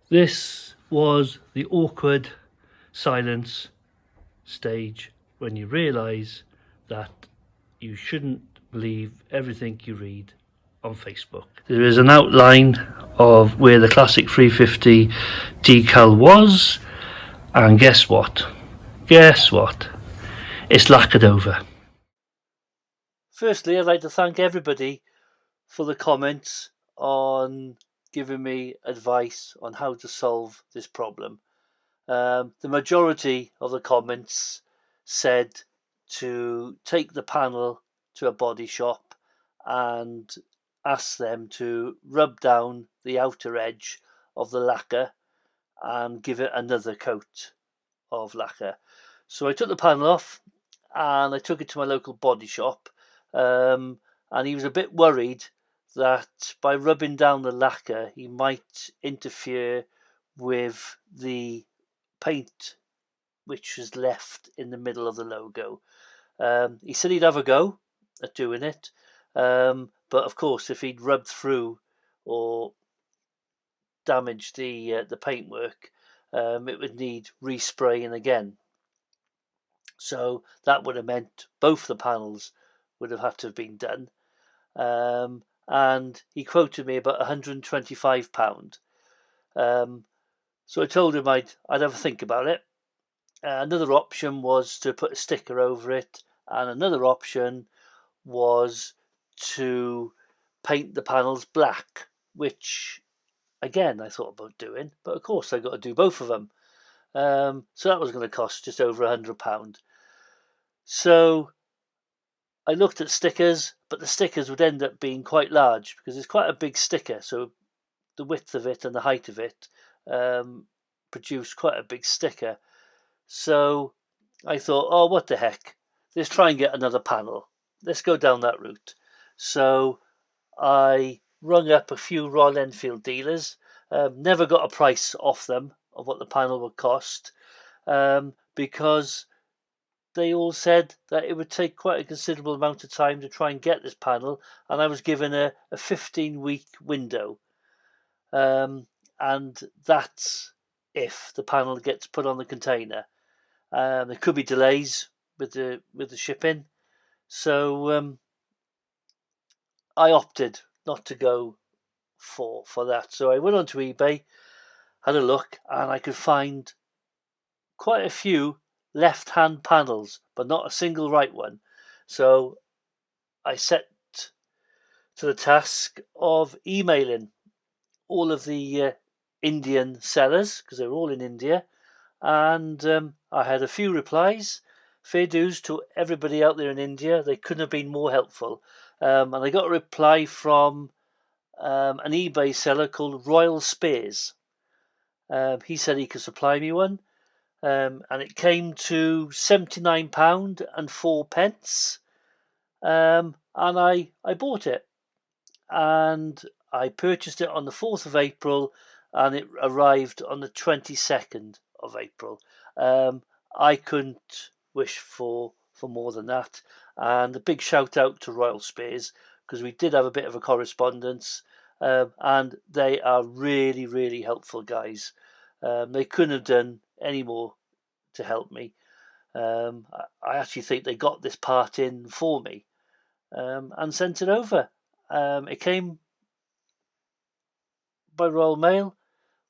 This was the awkward silence stage when you realise that you shouldn't believe everything you read on Facebook. There is an outline of where the classic 350 decal was, and guess what? It's lacquered over. Firstly, I'd like to thank everybody for the comments on giving me advice on how to solve this problem. The majority of the comments said to take the panel to a body shop and ask them to rub down the outer edge of the lacquer and give it another coat of lacquer. So I took the panel off and I took it to my local body shop, and he was a bit worried that by rubbing down the lacquer he might interfere with the paint which was left in the middle of the logo. He said he'd have a go at doing it, but of course if he'd rubbed through or damaged the paintwork, it would need respraying again. So that would have meant both the panels would have had to have been done. And he quoted me about £125. So I told him I'd have a think about it. Another option was to put a sticker over it, and another option was to paint the panels black, which again I thought about doing, but of course I got to do both of them. So that was going to cost just over £100. So I looked at stickers, but the stickers would end up being quite large because it's quite a big sticker. So the width of it and the height of it produced quite a big sticker. So I thought, oh, what the heck? Let's try and get another panel. Let's go down that route. So I rung up a few Royal Enfield dealers. Never got a price off them of what the panel would cost, because they all said that it would take quite a considerable amount of time to try and get this panel, and I was given a 15-week window. And that's if the panel gets put on the container. There could be delays with the shipping, so I opted not to go for that. So I went onto eBay, had a look, and I could find quite a few left-hand panels, but not a single right one. So I set to the task of emailing all of the Indian sellers, because they were all in India, and I had a few replies. Fair dues to everybody out there in India. They couldn't have been more helpful. And I got a reply from an eBay seller called Royal Spears. He said he could supply me one. And it came to £79.04. And I bought it. And I purchased it on the 4th of April, and it arrived on the 22nd of April. I couldn't wish for more than that. And a big shout out to Royal Spears, because we did have a bit of a correspondence, and they are really, really helpful guys. They couldn't have done any more to help me. I actually think they got this part in for me, and sent it over. It came by Royal Mail,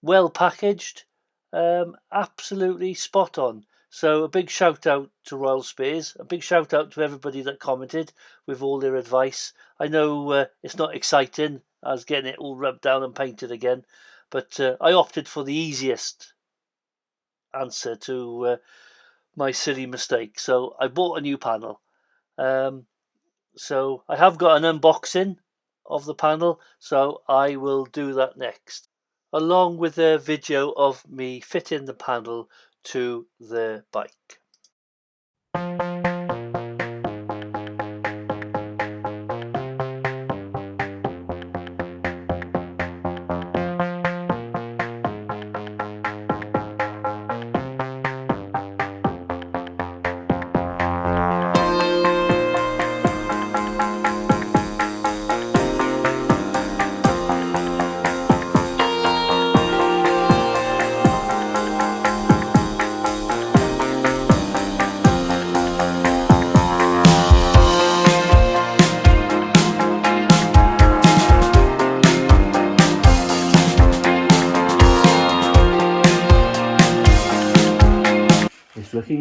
well packaged, absolutely spot on. So a big shout out to Royal Spears, a big shout out to everybody that commented with all their advice. I know it's not exciting as getting it all rubbed down and painted again, but I opted for the easiest answer to my silly mistake. So I bought a new panel. So I have got an unboxing of the panel, so I will do that next, along with a video of me fitting the panel to the bike.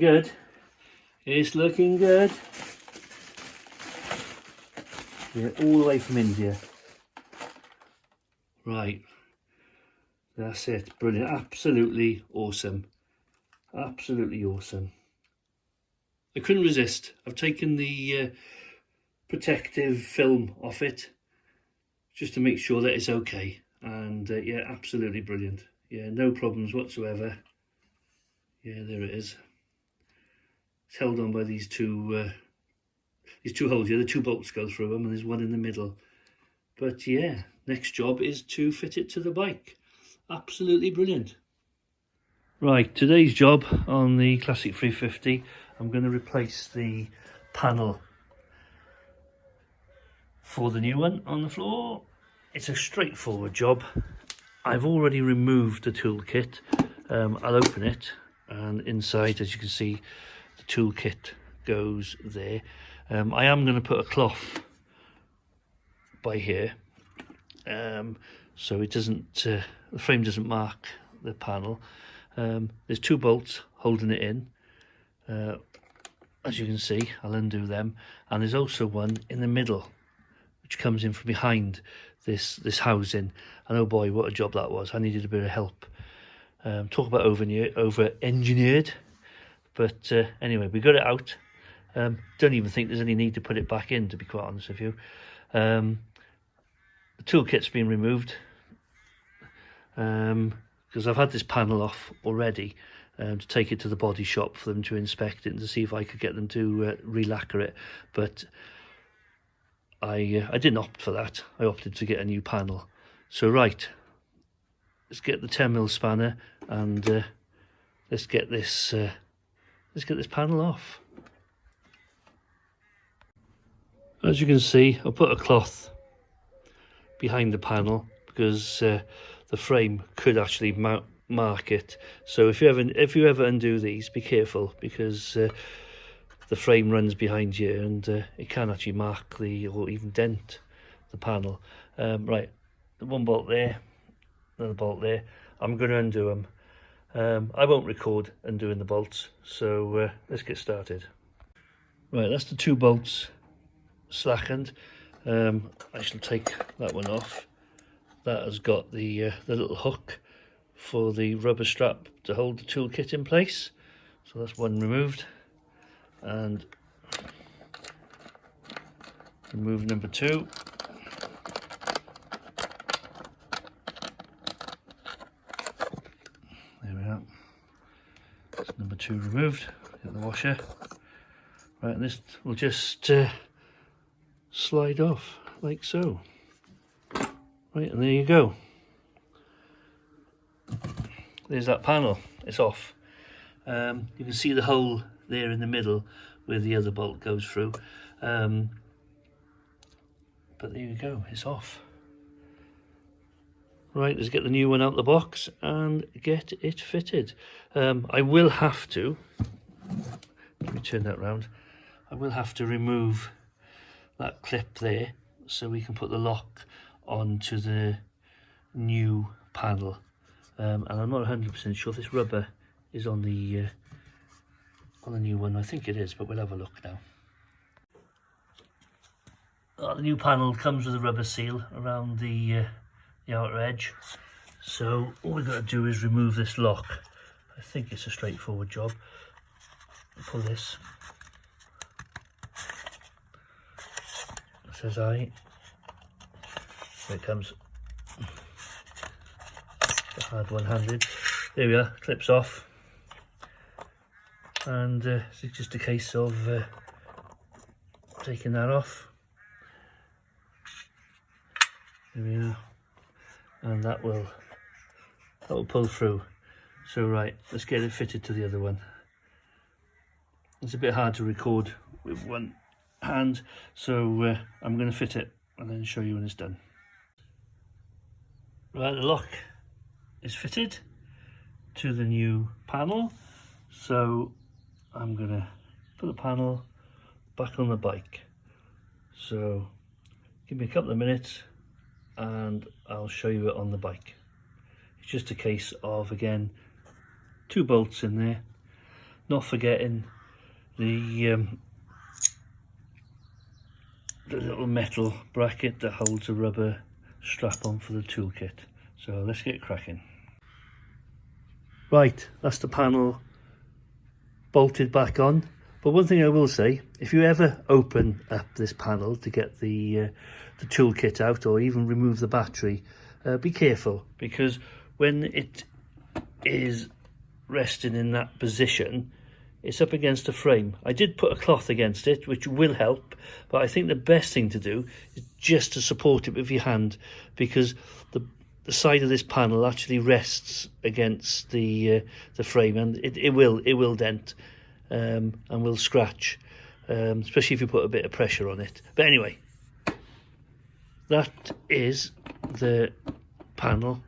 good. It's looking good. Yeah, all the way from India. Right. That's it. Brilliant. Absolutely awesome. Absolutely awesome. I couldn't resist. I've taken the protective film off it just to make sure that it's okay. And yeah, absolutely brilliant. Yeah, no problems whatsoever. Yeah, there it is. It's held on by these two holes here. The 2 bolts go through them, and there's one in the middle. But yeah, next job is to fit it to the bike. Absolutely brilliant. Right, today's job on the Classic 350, I'm going to replace the panel for the new one on the floor. It's a straightforward job. I've already removed the toolkit. I'll open it, and inside, as you can see, the toolkit goes there. I am going to put a cloth by here, so it doesn't, the frame doesn't mark the panel. There's 2 bolts holding it in. As you can see, I'll undo them, and there's also one in the middle which comes in from behind this housing. And oh boy, what a job that was. I needed a bit of help. Talk about over engineered, but anyway, we got it out. Don't even think there's any need to put it back in, to be quite honest with you. The toolkit's been removed because I've had this panel off already, to take it to the body shop for them to inspect it and to see if I could get them to re-lacquer it, but I didn't opt for that. I opted to get a new panel. So right, let's get the 10mm spanner and let's get this panel off. As you can see, I put a cloth behind the panel because the frame could actually mark it. So if you ever undo these, be careful, because the frame runs behind you, and it can actually mark or even dent the panel. Right, the 1 bolt there, another bolt there. I'm going to undo them. I won't record undoing the bolts, so let's get started. Right, that's the 2 bolts slackened. I shall take that one off. That has got the little hook for the rubber strap to hold the toolkit in place. So that's one removed, and remove number 2. There we are. That's number 2 removed. Get the washer. Right, and this will just slide off like so. Right, and there you go. There's that panel. It's off. You can see the hole there in the middle where the other bolt goes through. But there you go, it's off. Right, let's get the new one out the box and get it fitted. I will have to, let me turn that round. I will have to remove that clip there so we can put the lock onto the new panel. And I'm not 100% sure if this rubber is on the new one. I think it is, but we'll have a look now. The new panel comes with a rubber seal around the outer edge. So all we've got to do is remove this lock. I think it's a straightforward job. Pull this. It says I. Here it comes. The hard one-handed. There we are. Clips off. And it's just a case of taking that off. There we are, and that will pull through. So right, let's get it fitted to the other one. It's a bit hard to record with one hand, so I'm going to fit it and then show you when it's done. Right, the lock is fitted to the new panel, so I'm going to put the panel back on the bike. So give me a couple of minutes and I'll show you it on the bike. It's just a case of, again, 2 bolts in there. not forgetting the little metal bracket that holds a rubber strap on for the toolkit. So let's get cracking. Right, that's the panel bolted back on. But one thing I will say, if you ever open up this panel to get the toolkit out, or even remove the battery, be careful, because when it is resting in that position, it's up against a frame. I did put a cloth against it, which will help, but I think the best thing to do is just to support it with your hand, because the side of this panel actually rests against the frame, and it will dent and will scratch, especially if you put a bit of pressure on it. But anyway, that is the panel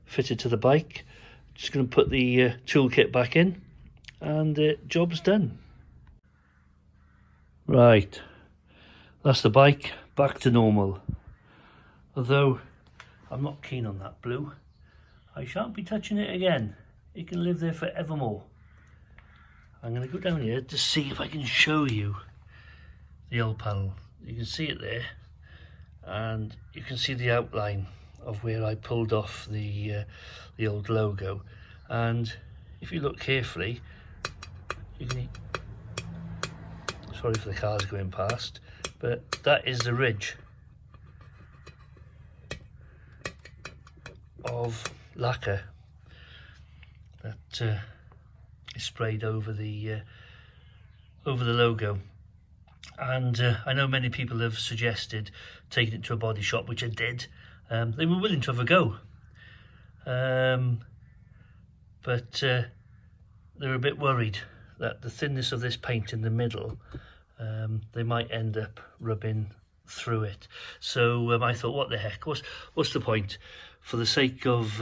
fitted to the bike. Just going to put the toolkit back in, and job's done. Right, that's the bike back to normal. Although I'm not keen on that blue, I shan't be touching it again. It can live there forevermore. I'm going to go down here to see if I can show you the old panel. You can see it there, and you can see the outline of where I pulled off the old logo. And if you look carefully, you can, sorry for the cars going past, but that is the ridge of lacquer that is sprayed over the logo. And I know many people have suggested taking it to a body shop, which I did. They were willing to have a go, but they were a bit worried that the thinness of this paint in the middle, they might end up rubbing through it. So I thought, what the heck, what's the point? For the sake of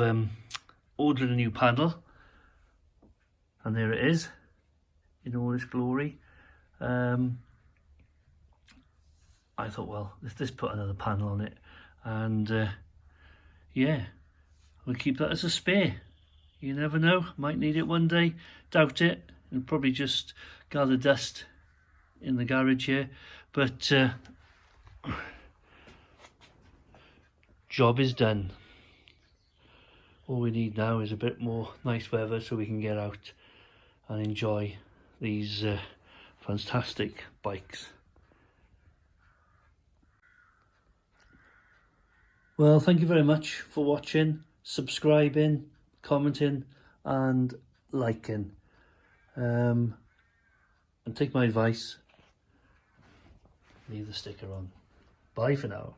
ordering a new panel, and there it is in all its glory, I thought, well, let's just put another panel on it, and yeah, we'll keep that as a spare. You never know, might need it one day. Doubt it, it'll probably just gather dust in the garage here, but job is done. All we need now is a bit more nice weather so we can get out and enjoy these fantastic bikes. Well, thank you very much for watching, subscribing, commenting and liking. And take my advice, leave the sticker on. Bye for now.